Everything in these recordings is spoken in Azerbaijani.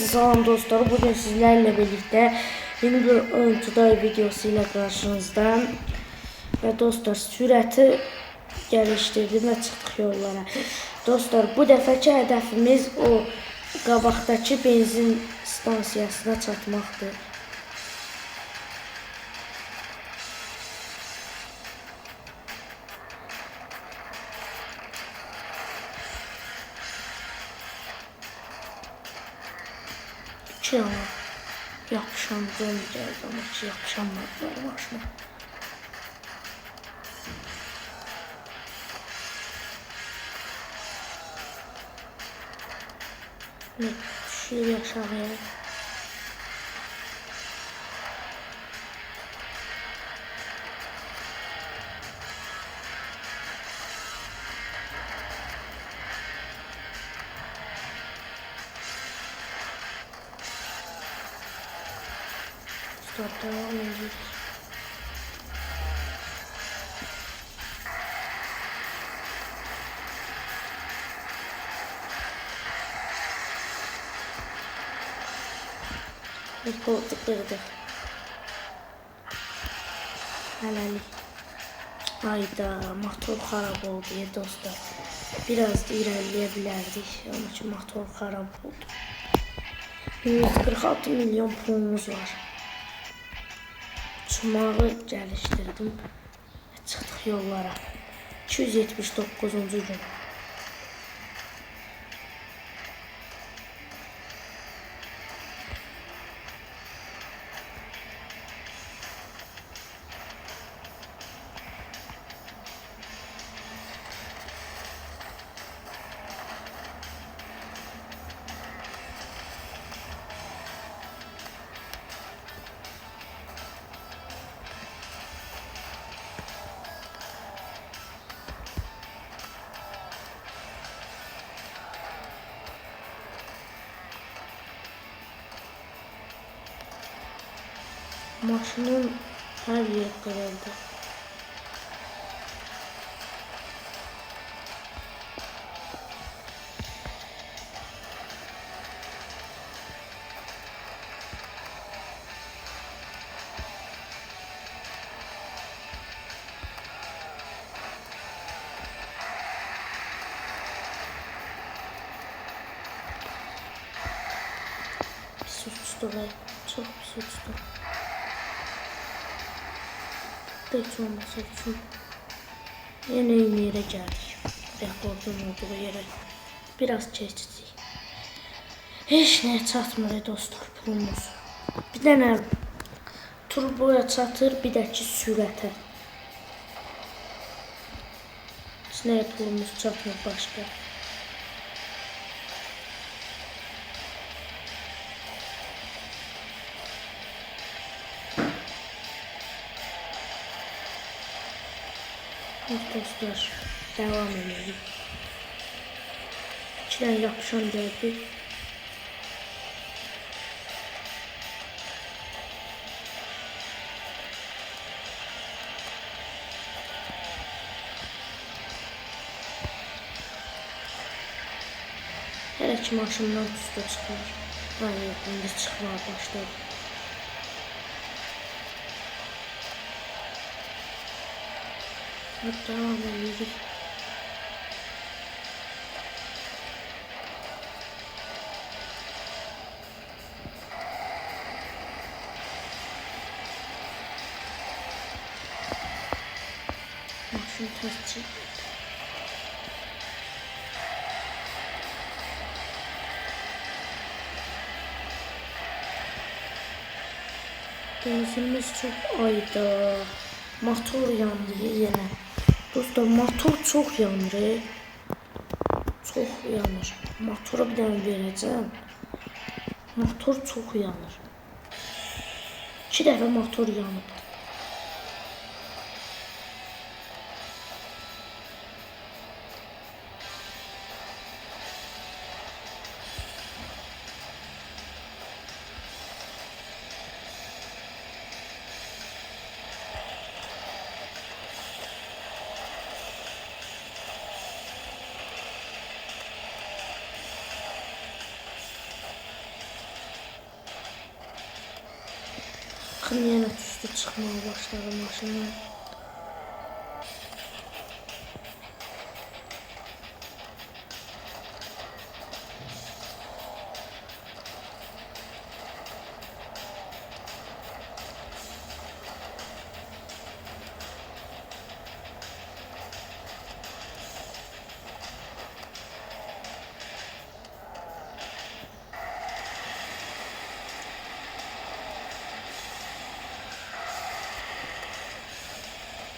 Salam dostlar, bugün sizlerle birlikte yeni bir oyun tutorial videosu ile karşınızdayım. Ve dostlar, sürəti geliştirdim ve çıxdıq yollara. Dostlar, bu dəfəki hədəfimiz o qabaqdakı benzin stansiyasına çatmaqdır. Ama yapışan dönmeyeceğiz ama yapışanlar başına. Ne düşüyor aşağıya. Devam ediyoruz. Bir koltuk kırdık. Hələlik. Hayda, motor xarab oldu ya dostlar. Biraz da ilerleyə bilərdik. Onun için motor xarab oldu. 146 milyon pulumuz var. Uçmağı geliştirdim. Çıxdıq yollara. 279-cu gün. Maşının her yeri kırıldı. Pis uçtu be. Çok pis uçtu. Hiç olmasa olsun. Yine aynı yere geldik. Rekordun olduğu yere. Biraz keçdik. Hiç neye çatmır dostlar pulumuz. Bir dənə turboya çatır, bir də ki sürətə. Hiç neye pulumuz çatmır başka. Dostlar, devam edelim. İçinden yapışan geldi. Her iki maşından tüstü çıkar. Hayır, şimdi çıkmaya başladı. Devam edelim. Maşın ters çıktı. Benzinimiz çok ayda. Motor yandı yine. Dostlar, motor çok yanır. Çok yanır. Motora bir tane vereceğim. Motor çok yanır. 2 dəfə motor yanıb. Baxın, yenə tüstü çıxmaya başladı maşından.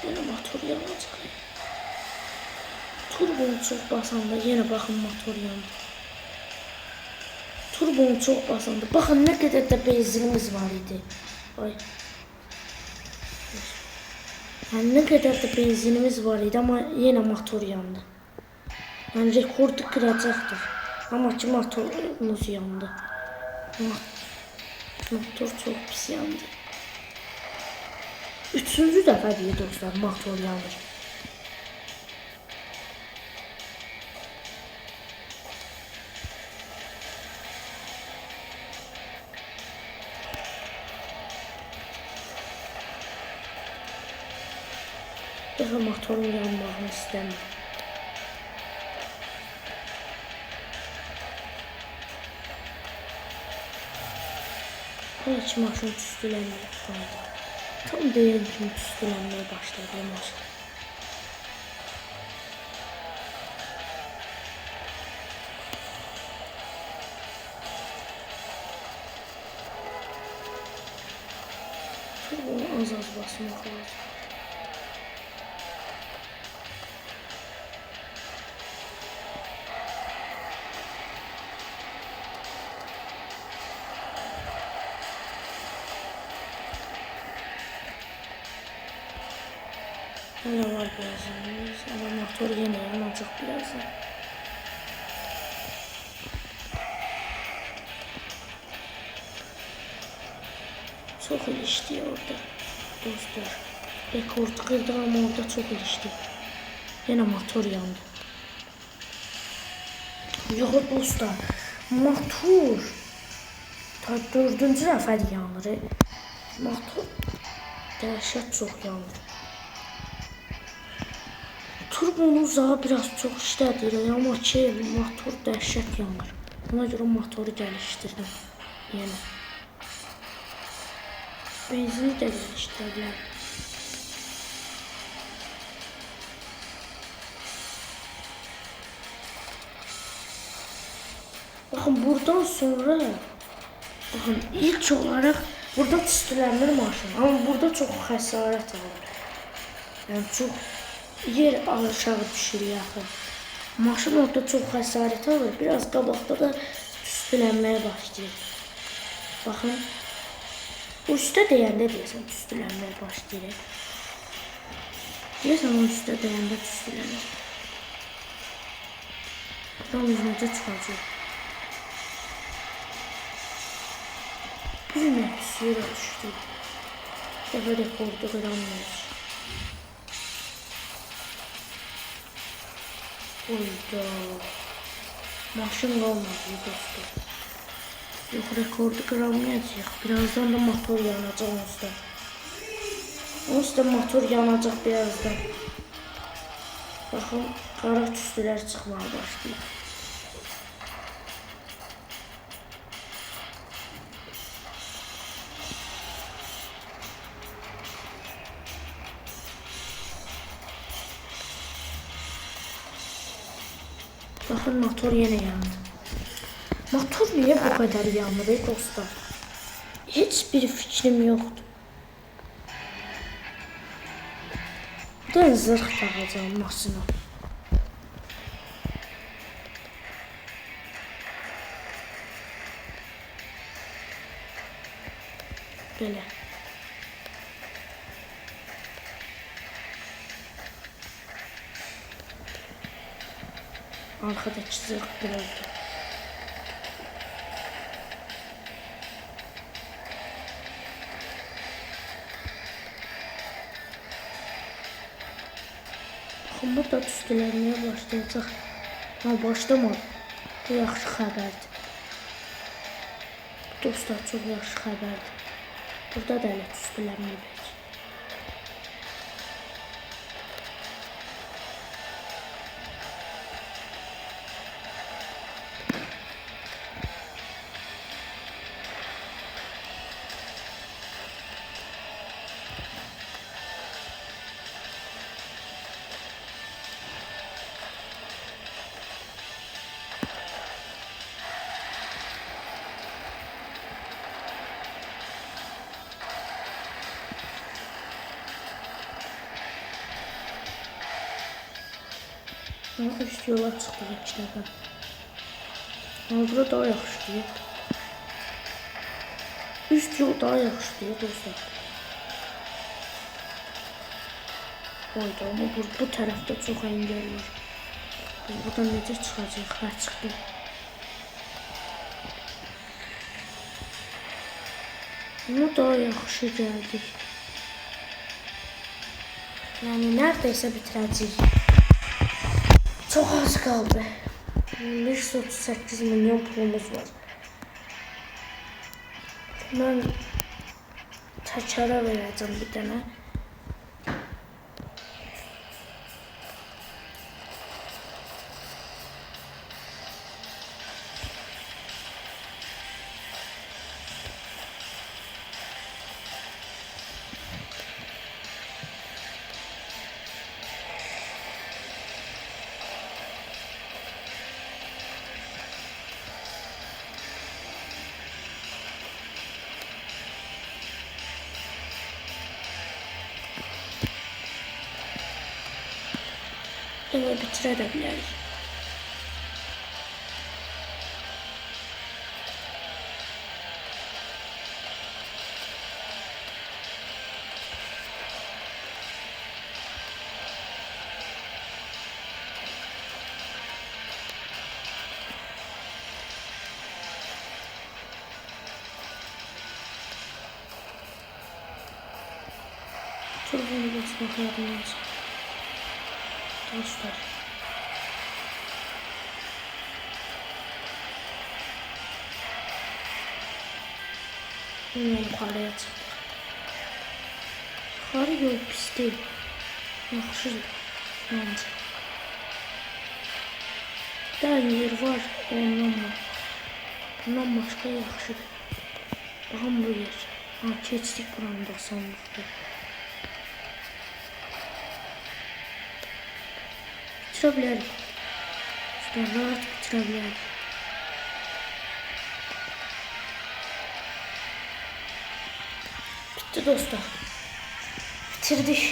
Yine motor yanacaq. Turbonu çox basanda yenə baxın motor yandı. Turbonu çox basanda baxın nə qədər də benzinimiz var idi. Ay. Yəni nə qədər də benzinimiz var idi, amma yenə motor yandı. Yəni rekordu qıracaqdır. Amma ki motorumuz yandı. Motor çox pis yandı. Üçüncü dəfə deyir dostlar, motor yanır. Daha motorun yanmağını istəmir. Heç maşın tüstülənməyib qaldı. Tam deyil kimi tüstülənməyə başladı maşın. Turbonu az basmaq lazım. Hala var birazınız ama motor yine yanacak birazdan. Çok ilişti orada dostlar. Rekord kırdı ama orada çok ilişti. Yine motor yandı. Yok dostlar, motor ta 4-cü dəfə yanır. Motor dəhşət çox yanır. Turbonu uzağa biraz çok işlədir, amma ki motor dəhşət yanır. Ona görə motoru gəlişdirdim yenə. Benzini də gəlişdirdim. Baxın, buradan sonra baxın, ilk olaraq burada tüstülənmir maşın, amma burada çox xəsarət alır. Yəni çox yer aşağı düşür yaxın. Maşın orada çox xəsarət alır. Biraz qabaqda da tüstülənməyə başlayır. Baxın. O üstə deyəndə deyəsən tüstülənməyə başlayır. Deyəsən o üstə deyəndə tüstülənir. Buradan üzünəcə çıxacaq. Bizim tüstüyə düşdü. Dəfə rekordu qıramıyoruz. Oyda. Maşın qalmadı dostlar. Yox, rekordu qıramayacaq. Birazdan da motor yanacaq onsuz. Onsuz da motor yanacaq birazdan. Baxın, qara tüstülər çıxmaya başlayır. Bakın motor yine yandı. Motor niye bu kadar yandı dostlar? Hiçbir fikrim yoktu. Bir de zırh takacağım maşına. Böyle. Arkadaki zırh kırıldı. Bakın, burada tüstülənməyə başlayacaq. Ama başlamadı. Bu yaxşı xəbərdir. Dostlar, çox yaxşı xəbərdir. Burada da elə tüstülənməyib. Üst yola çıxdıq 2 dəfə. Bura daha yaxşıdır. Üst yol daha yaxşıdır dostlar. Oyda ama bu tərəfdə çox əngəl var. Biz buradan necə çıxacaq? Hə, çıxdıq. Bunu daha yaxşı gəldik. Yəni neredeyse bitirəcəyik. Çok az kaldı. 538 milyon pulumuz var. Ben təkərə verəcəm bir dənə. Evet, bitirebiliriz. Turbonu basmak lazım. Dostlar. Yine yukarıya çıktık. Yukarı yol pis değil. Yaxşıdır bence. Bir tane yer var ondan var. Bundan başka yaxşıdır. Baxın bu yer. Ha, keçdik buranı da sandıqda. Bitirə bilərik. Rahat bitirə bilərik. Bitti dostlar. Bitirdik.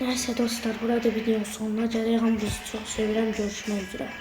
Neyse dostlar, burada videonun sonuna gələk. Hamınızı çox sevirəm. Görüşmək üzrə.